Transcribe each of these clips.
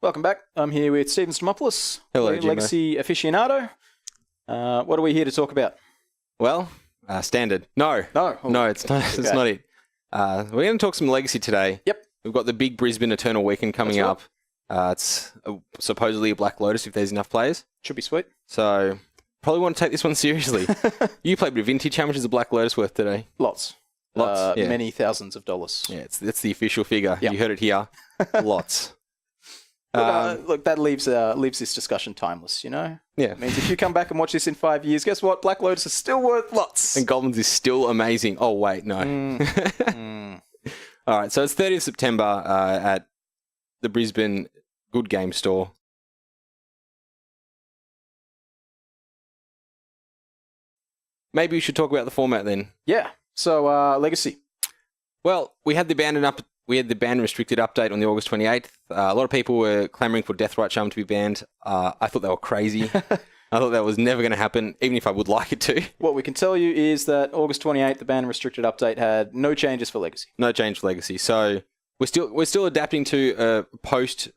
Welcome back. I'm here with Stephen Stamopoulos, Hello, Jimbo. Legacy aficionado. What are we here to talk about? Well, standard. No, it's not. It's Okay. not it. We're going to talk some Legacy today. Yep. We've got the big Brisbane Eternal Weekend coming That's up. It's supposedly a Black Lotus if there's enough players. Should be sweet. So probably want to take this one seriously. You played a bit of Vintage. How much is a Black Lotus worth today? Lots. Lots. Yeah. Many thousands of dollars. Yeah, it's the official figure. Yep. You heard it here. Lots. Look, that leaves this discussion timeless, you know? Yeah. It means if you come back and watch this in 5 years, guess what? Black Lotus is still worth lots. And Goblins is still amazing. Oh, wait, no. All right, so it's 30th September at the Brisbane Good Game Store. Maybe we should talk about the format then. Yeah. So, Legacy. Well, we had the banned and restricted update on the August 28th. A lot of people were clamouring for Deathrite Shaman to be banned. I thought they were crazy. I thought that was never going to happen, even if I would like it to. What we can tell you is that August 28th, the ban and restricted update had no changes for Legacy. No change for Legacy. So we're still adapting to a post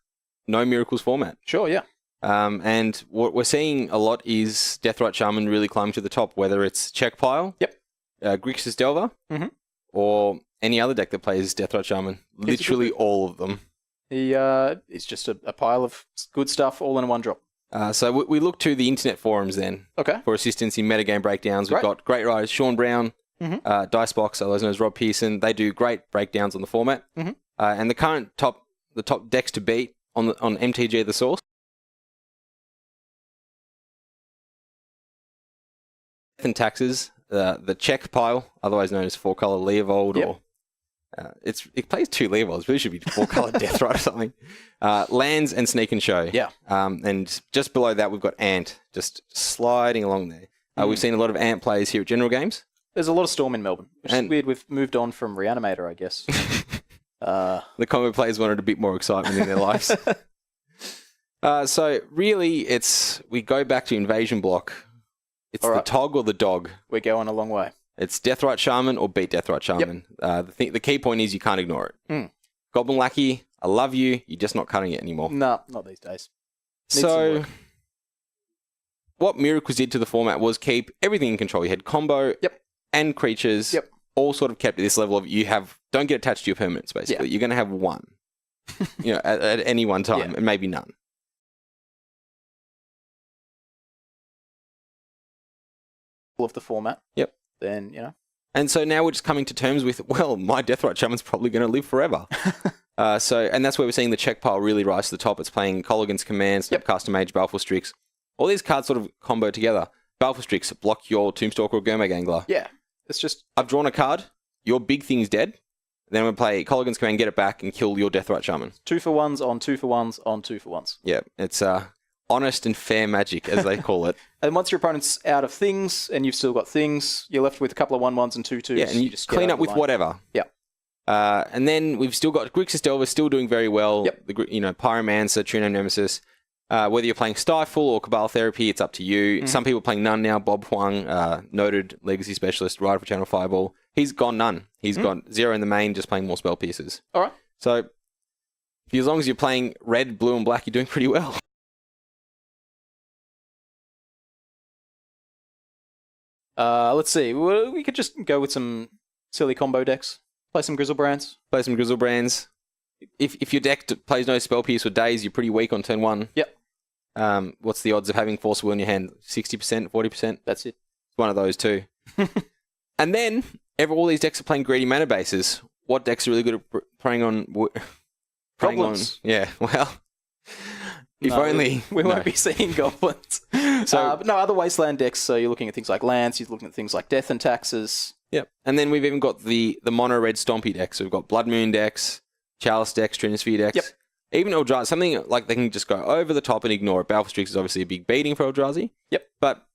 No Miracles format. Sure, yeah. And what we're seeing a lot is Deathrite Shaman really climbing to the top, whether it's Check Pile, Yep. Grixis Delver, Mhm. or any other deck that plays Deathrite Shaman. Literally all of them. It's just a pile of good stuff all in one drop. So we look to the internet forums then Okay. for assistance in metagame breakdowns. We've Great. got great writers, Sean Brown, Mhm. Dicebox, otherwise known as Rob Pearson. They do great breakdowns on the format. Mhm. And the current top decks to beat on MTG The Source. And taxes, the Check Pile, otherwise known as 4-color Leovold, Yep. or it plays 2 Leovolds, really should be 4-color Deathrite or something. Lands and Sneak and Show. Yeah. And just below that, we've got Ant, just sliding along there. We've seen a lot of Ant players here at General Games. There's a lot of Storm in Melbourne, which is And- weird. We've moved on from Reanimator, I guess. The combo players wanted a bit more excitement in their lives. So really, we go back to Invasion Block. It's All the right. Tog or the Dog. We're going a long way. It's Deathrite Shaman or beat Deathrite Shaman. The key point is you can't ignore it. Mm. Goblin Lackey, I love you. You're just not cutting it anymore. No, not these days. Needs some So, work. what Miracles did to the format was keep everything in control. You had combo Yep. and creatures, Yep. all sort of kept at this level of don't get attached to your permanents, basically. Yeah. You're going to have one at any one time, Yeah. and maybe none. All of the format. Yep. Then, And so now we're just coming to terms with, well, my Deathrite Shaman's probably going to live forever. And that's where we're seeing the Check Pile really rise to the top. It's playing Colligan's Command, Yep. Snapcaster Mage, Balfour Strix. All these cards sort of combo together. Balfour Strix, block your Tombstalker or Gurmag Angler. yeah, it's just, I've drawn a card. Your big thing's dead. Then I'm going to play Colligan's Command, get it back, and kill your Deathrite Shaman. 2-for-1s on 2-for-1s on 2-for-1s. Yeah, it's honest and fair magic, as they call it. And once your opponent's out of things, and you've still got things, you're left with a couple of 1-1s and 2-2s. Yeah, and you just get clean out up of with line. whatever. Yeah. And then we've still got Grixis Delver still doing very well. Yep. Pyromancer, Trino Nemesis. Whether you're playing Stifle or Cabal Therapy, it's up to you. Mm-hmm. Some people are playing none now. Bob Huang, noted Legacy specialist, writer for Channel Fireball. He's gone none. He's got 0 in the main, just playing more spell pieces. All right. So, as long as you're playing red, blue, and black, you're doing pretty well. Let's see. We could just go with some silly combo decks. Play some Grizzlebrands. Play some Grizzlebrands. If your deck plays no spell piece for days, you're pretty weak on turn 1. Yep. What's the odds of having Force Will in your hand? 60%, 40%? That's it. One of those two. And then, all these decks are playing greedy mana bases. What decks are really good at preying on... Goblins. Yeah, well... If No, only... We no. won't be seeing goblins. So- But no, other wasteland decks. So you're looking at things like lands. You're looking at things like death and taxes. Yep. And then we've even got the mono red stompy decks. So we've got Blood Moon decks, Chalice decks, Trinisphere decks. Yep. Even Eldrazi, something like they can just go over the top and ignore it. Balfour Strix is obviously a big beating for Eldrazi. Yep. But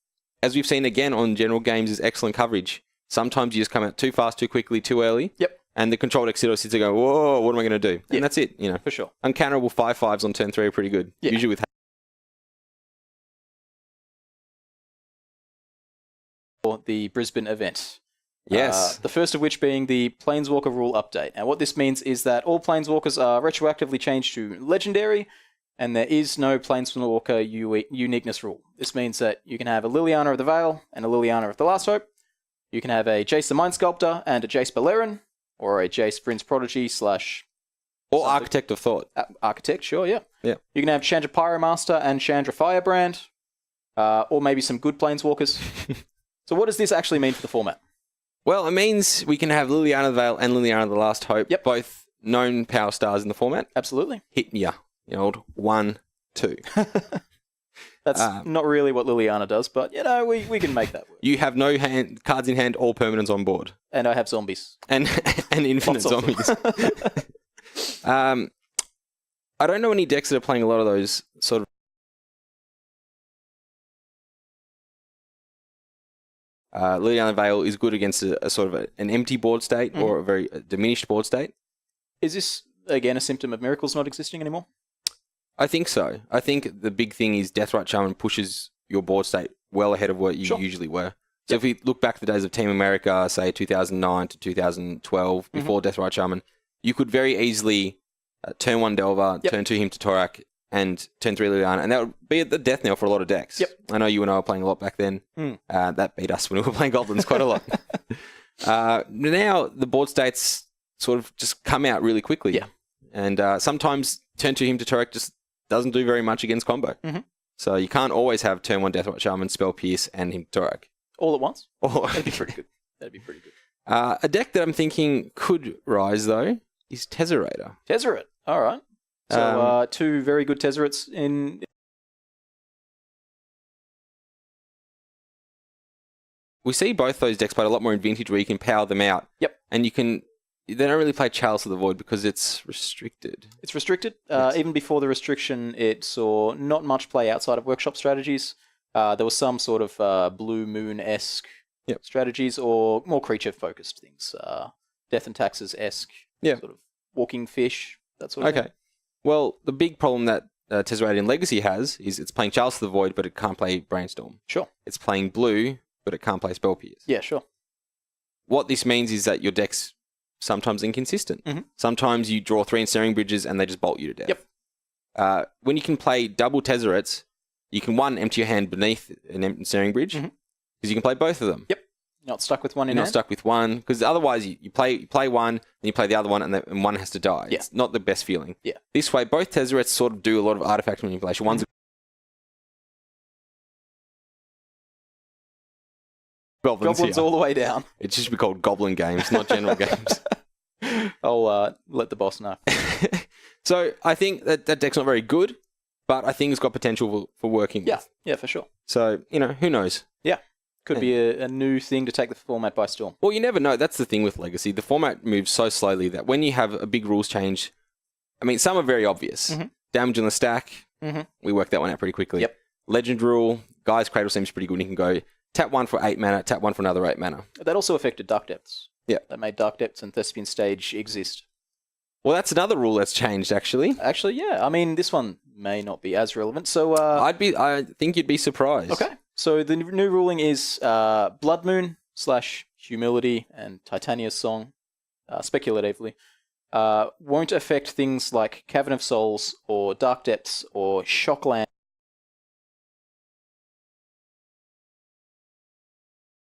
as we've seen again on General Games, is excellent coverage. Sometimes you just come out too fast, too quickly, too early. Yep. And the control deck sits there going, whoa, what am I going to do? Yeah. And that's it, For sure. Uncounterable 5/5s on turn 3 are pretty good. Yeah. Usually with For the Brisbane event. Yes. The first of which being the Planeswalker rule update. Now, what this means is that all Planeswalkers are retroactively changed to Legendary, and there is no Planeswalker uniqueness rule. This means that you can have a Liliana of the Veil and a Liliana of the Last Hope. You can have a Jace the Mind Sculptor and a Jace Balerion, or a Jace Prince Prodigy / Or something. Architect of Thought. Architect, sure, yeah. Yeah. You can have Chandra Pyromaster and Chandra Firebrand, or maybe some good Planeswalkers. So what does this actually mean for the format? Well, it means we can have Liliana of the Veil and Liliana of the Last Hope, Yep. both known power stars in the format. Absolutely. Hit ya, the old 1-2. That's not really what Liliana does, but, we can make that work. You have no cards in hand, all permanents on board. And I have zombies. And infinite Lots of them. zombies. I don't know any decks that are playing a lot of those sort of... Liliana Veil is good against a sort of an empty board state or a very diminished board state. Is this, again, a symptom of Miracles not existing anymore? I think so. I think the big thing is Deathrite Shaman pushes your board state well ahead of what you usually were. So if we look back to the days of Team America, say 2009 to 2012, before Deathrite Shaman, you could very easily turn 1 Delver, turn 2 Him to Torak, and turn 3 Liliana, and that would be the death knell for a lot of decks. Yep. I know you and I were playing a lot back then. That beat us when we were playing Goblins quite a lot. Now the board states sort of just come out really quickly. Yeah. And sometimes turn 2 Him to Torak just doesn't do very much against combo. So you can't always have turn 1 Deathrite Shaman, Spell Pierce, and Him to Torak. All at once? Or That'd be pretty good. That'd be pretty good. a deck that I'm thinking could rise, though, is Tezzerator. Tezzeret. All right. So 2 very good Tezzerets in... We see both those decks played a lot more in Vintage where you can power them out. Yep. And you can... They don't really play Chalice of the Void because it's restricted. It's restricted. Yes. Even before the restriction, it saw not much play outside of workshop strategies. There was some sort of Blue Moon-esque strategies or more creature-focused things. Death and Taxes-esque. Sort of walking fish, that sort of thing. Okay. Well, the big problem that Tezzerator in Legacy has is it's playing Chalice of the Void, but it can't play Brainstorm. Sure. It's playing blue, but it can't play Spell Pierce. Yeah, sure. What this means is that your deck's sometimes inconsistent. Sometimes you draw 3 Ensnaring Bridges and they just bolt you to death. Yep. When you can play double Tezzerets, you can, 1, empty your hand beneath an Ensnaring Bridge, because you can play both of them. Yep. You're not stuck with one in You're not hand. stuck with one, because otherwise you play one, then you play the other one, and one has to die. Yeah. It's not the best feeling. Yeah. This way, both Tezzerets sort of do a lot of artifact manipulation. One's Goblins all the way down. It should be called Goblin Games, not General Games. I'll let the boss know. So I think that deck's not very good, but I think it's got potential for working Yeah, with. yeah, for sure. So, who knows? Could be a new thing to take the format by storm. Well, you never know. That's the thing with Legacy. The format moves so slowly that when you have a big rules change, I mean, some are very obvious. Damage in the stack, we worked that one out pretty quickly. Yep. Legend rule, Guy's Cradle seems pretty good. You can go tap 1 for 8 mana, tap 1 for another 8 mana. That also affected Dark Depths. Yeah. That made Dark Depths and Thespian Stage exist. Well, that's another rule that's changed, actually. Actually, yeah. I mean, this one may not be as relevant. So, I think you'd be surprised. okay. So the new ruling is Blood Moon / Humility and Titania's Song, speculatively, won't affect things like Cavern of Souls or Dark Depths or Shockland.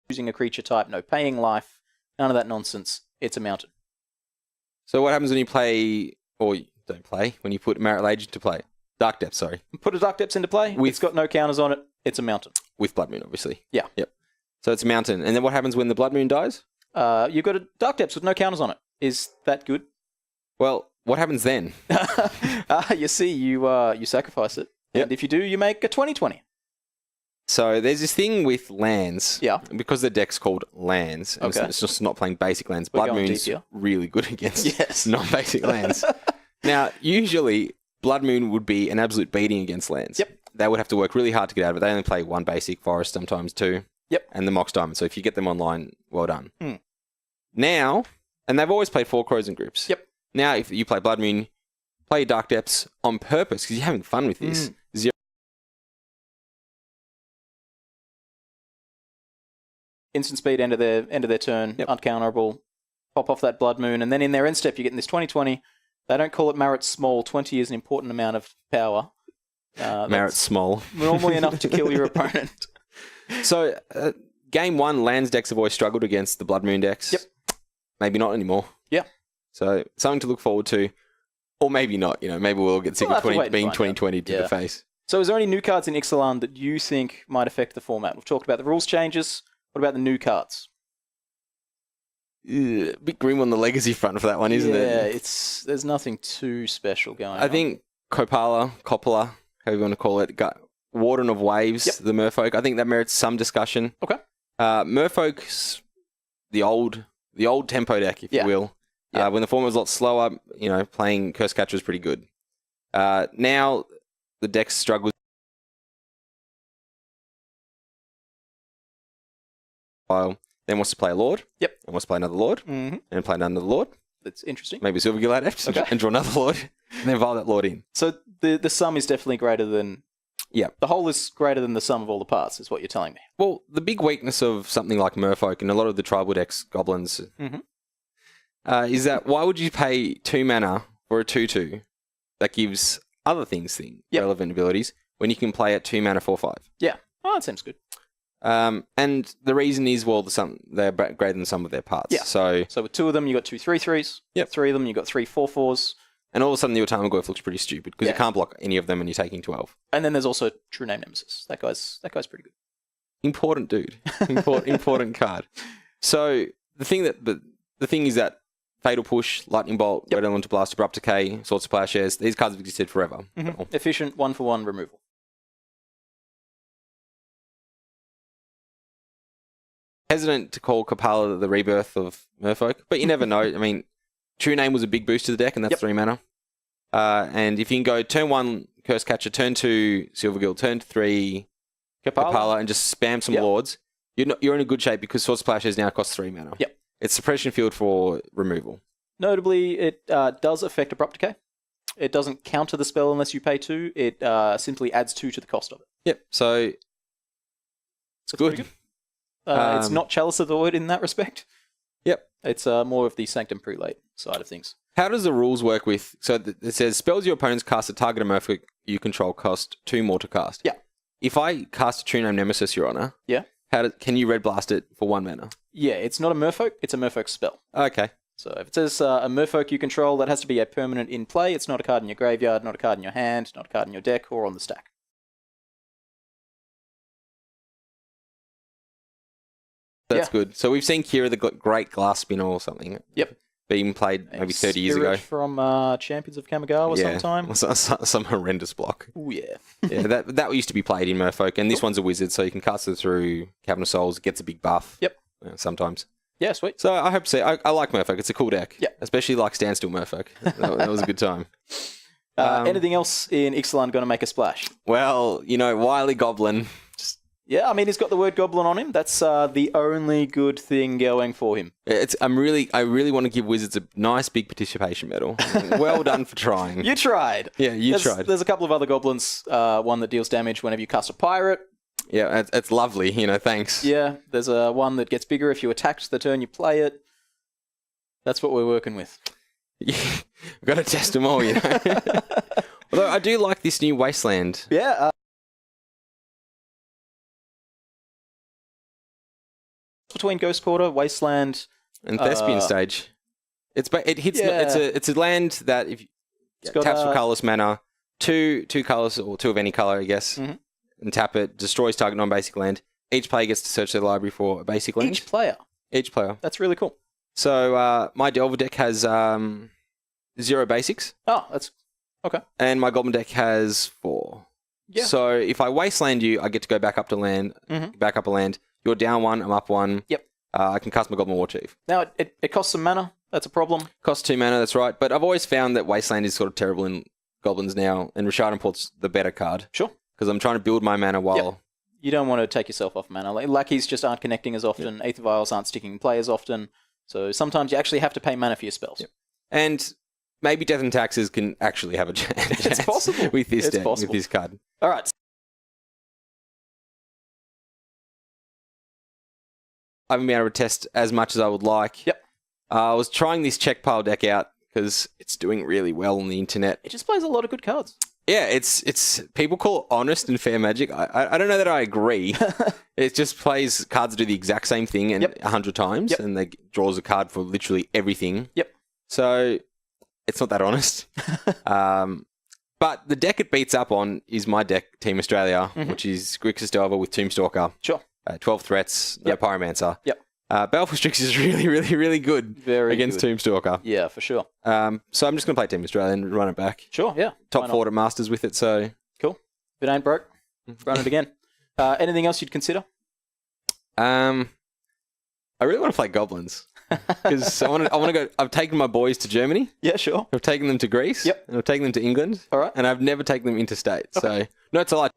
Using a creature type, no paying life, none of that nonsense. It's a mountain. So what happens when you play, or you don't play, when you put Marit Lage into play? Dark Depths, sorry. Put a Dark Depths into play. It's got no counters on it. It's a mountain. With Blood Moon, obviously. Yeah. Yep. So it's a mountain. And then what happens when the Blood Moon dies? You've got a Dark Depths with no counters on it. Is that good? Well, what happens then? You see, you sacrifice it. Yep. And if you do, you make a 20/20. So there's this thing with lands. Yeah. Because the deck's called lands. And Okay. it's just not playing basic lands. We're Blood going Moon's deep here. really good against Yes. non-basic lands. Now, usually, Blood Moon would be an absolute beating against lands. Yep. They would have to work really hard to get out of it. They only play 1 basic, Forest sometimes 2. Yep. And the Mox Diamond. So if you get them online, well done. Now, and they've always played 4 Crows and Grips. Yep. Now, if you play Blood Moon, play Dark Depths on purpose because you're having fun with this. 0 Instant speed, end of their turn, Yep. uncounterable. Pop off that Blood Moon, and then in their end step, you're getting this 20/20. They don't call it Marit Small. 20 is an important amount of power. Merit small. Normally enough to kill your opponent. So, game one, Lands decks have always struggled against the Blood Moon decks. Yep. Maybe not anymore. Yeah. So, something to look forward to. Or maybe not. Maybe we'll get sick of being 2020 to the face. So is there any new cards in Ixalan that you think might affect the format? We've talked about the rules changes. What about the new cards? A bit grim on the legacy front for that one, isn't it? Yeah, there's nothing too special going on. I think Coppola, however you want to call it, got Warden of Waves, the Merfolk. I think that merits some discussion. Okay. Merfolk's the old tempo deck, if you will. Yeah. When the format was a lot slower, playing Curse Catcher was pretty good. Now the deck struggles. Then wants to play a Lord. Yep. And wants to play another Lord. Mm-hmm. And play another Lord. That's interesting. Maybe Silvergill Adept. Okay. And draw another Lord. And then file that Lord in. So the sum is definitely greater than... Yeah. The whole is greater than the sum of all the parts, is what you're telling me. Well, the big weakness of something like Merfolk and a lot of the tribal decks, Goblins, is that why would you pay 2 mana for a 2/2 that gives other things relevant abilities when you can play at 2 mana 4/5? Yeah. Oh, that seems good. And the reason is, they're greater than some of their parts. Yeah. So with 2 of them, you got 2 3/3s. Yep. 3 of them, you got 3 4/4s. And all of a sudden, the Automorglyph looks pretty stupid because you can't block any of them and you're taking 12. And then there's also True Name Nemesis. That guy's pretty good. Important dude. Important card. So the thing is that Fatal Push, Lightning Bolt, Red Elemental Blast, Abrupt Decay, Swords of Plowshares, these cards have existed forever. Mm-hmm. Efficient 1-for-1 removal. Hesitant to call Coppola the rebirth of Merfolk, but you never know. I mean, True Name was a big boost to the deck, and that's 3 mana. And if you can go turn 1 Curse Catcher, turn 2 Silvergill, turn 3 Coppola, and just spam some Lords, you're in a good shape because Swords of Plowshares now costs 3 mana. Yep. It's Suppression Field for removal. Notably, it does affect Abrupt Decay. It doesn't counter the spell unless you pay 2. It simply adds 2 to the cost of it. Yep, so it's good. It's not Chalice of the Void in that respect. Yep. It's more of the Sanctum Prelate side of things. How does the rules work with... So it says, spells your opponents cast at target a Merfolk you control cost 2 more to cast. Yeah. If I cast a True Name Nemesis, Your Honor, can you Red Blast it for 1 mana? Yeah, it's not a Merfolk, it's a Merfolk spell. Okay. So if it says a Merfolk you control, that has to be a permanent in play. It's not a card in your graveyard, not a card in your hand, not a card in your deck, or on the stack. That's good. So we've seen Kira the Great Glass Spinner or something. Yep. Being played maybe 30 years ago. From Champions of Kamigawa sometime. Some horrendous block. Oh, yeah. Yeah, that used to be played in Merfolk, and this one's a wizard, so you can cast it through Cabinet of Souls. It gets a big buff. Yep. Sometimes. Yeah, sweet. So I hope to see. I like Merfolk. It's a cool deck. Yep. Especially like Standstill Merfolk. That was a good time. Anything else in Ixalan going to make a splash? Well, Wily Goblin. Yeah, I mean, he's got the word goblin on him. That's the only good thing going for him. I really want to give Wizards a nice big participation medal. Well done for trying. You tried. Yeah, you tried. There's a couple of other goblins. One that deals damage whenever you cast a pirate. Yeah, it's lovely. Thanks. Yeah, there's one that gets bigger if you attack the turn you play it. That's what we're working with. We've got to test them all, Although I do like this new Wasteland. Yeah. Between Ghost Quarter, Wasteland, and Thespian Stage, it hits. It's a land that if taps for colorless mana, two colors or 2 of any color, I guess, and tap it, destroys target non-basic land. Each player gets to search their library for a basic land. Each player. That's really cool. So my Delver deck has 0 basics. Oh, that's okay. And my Goblin deck has 4. Yeah. So if I Wasteland you, I get to go back up to land, back up a land. You're down 1, I'm up 1. Yep. I can cast my Goblin War Chief. Now, it costs some mana. That's a problem. Costs 2 mana, that's right. But I've always found that Wasteland is sort of terrible in Goblins now, and Rashad Import's the better card. Sure. Because I'm trying to build my mana while... Yep. You don't want to take yourself off mana. Lackeys just aren't connecting as often. Aether Vials aren't sticking in play as often. So sometimes you actually have to pay mana for your spells. Yep. And maybe Death and Taxes can actually have a chance. It's possible. With this deck, with this card. All right. I haven't been able to test as much as I would like. Yep. I was trying this check pile deck out because it's doing really well on the internet. It just plays a lot of good cards. Yeah, it's people call it honest and fair Magic. I don't know that I agree. It just plays cards that do the exact same thing and 100 times, and they draws a card for literally everything. Yep. So it's not that honest. But the deck it beats up on is my deck, Team Australia, which is Grixis Delver with Tombstalker. Sure. 12 threats, no Pyromancer. Yep. Baleful Strix is really, really, really good against Tombstalker. Yeah, for sure. So I'm just going to play Team Australia and run it back. Sure, yeah. Top 4 at Masters with it, so... Cool. If it ain't broke, run it again. Anything else you'd consider? I really want to play Goblins. Because I want to go... I've taken my boys to Germany. Yeah, sure. I've taken them to Greece. Yep. And I've taken them to England. All right. And I've never taken them interstate. Okay. So, no, it's a lot.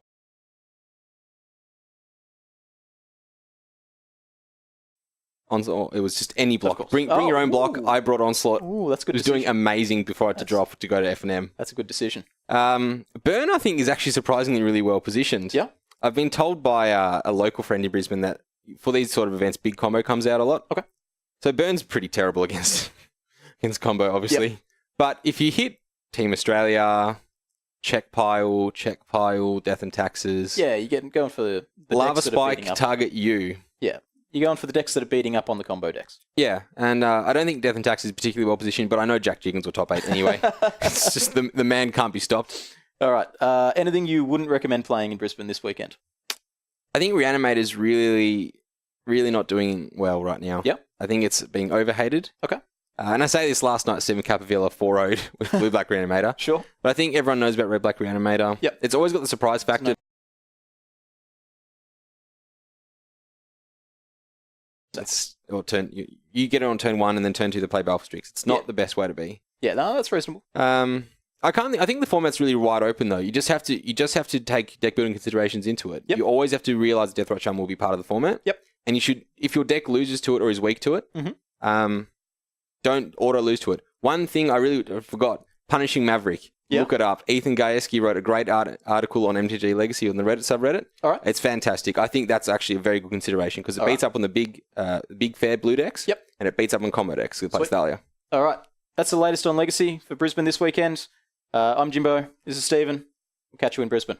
It was just any block. Bring your own block. I brought Onslaught. Ooh, that's a good. It was doing amazing before I had to drop to go to F&M. That's a good decision. Burn, I think, is actually surprisingly really well positioned. Yeah. I've been told by a local friend in Brisbane that for these sort of events, big combo comes out a lot. Okay. So Burn's pretty terrible against combo, obviously. Yep. But if you hit Team Australia, check pile, death and taxes. Yeah, you're going for the Lava Spike, target you. Yeah. You're going for the decks that are beating up on the combo decks. Yeah, and I don't think Death and Tax is particularly well positioned, but I know Jack Jiggins will top 8 anyway. It's just the man can't be stopped. All right. Anything you wouldn't recommend playing in Brisbane this weekend? I think Reanimator's really, really not doing well right now. Yep. I think it's being overhated. Okay. And I say this last night, Stephen Capavilla 4-0'd with Blue-Black Reanimator. Sure. But I think everyone knows about Red-Black Reanimator. Yep. It's always got the surprise factor. You get it on turn 1 and then turn 2 to play Baleful Strix. It's not the best way to be. Yeah, no, that's reasonable. I think the format's really wide open though. You just have to take deck building considerations into it. Yep. You always have to realize Death Rot Charm will be part of the format. Yep. And you should, if your deck loses to it or is weak to it, don't auto lose to it. One thing I really forgot: Punishing Maverick. Yep. Look it up. Ethan Gajewski wrote a great article on MTG Legacy on the Reddit subreddit. All right. It's fantastic. I think that's actually a very good consideration because it beats up on the big fair blue decks. Yep. And it beats up on combo decks. It plays Thalia. All right. That's the latest on Legacy for Brisbane this weekend. I'm Jimbo. This is Stephen. We'll catch you in Brisbane.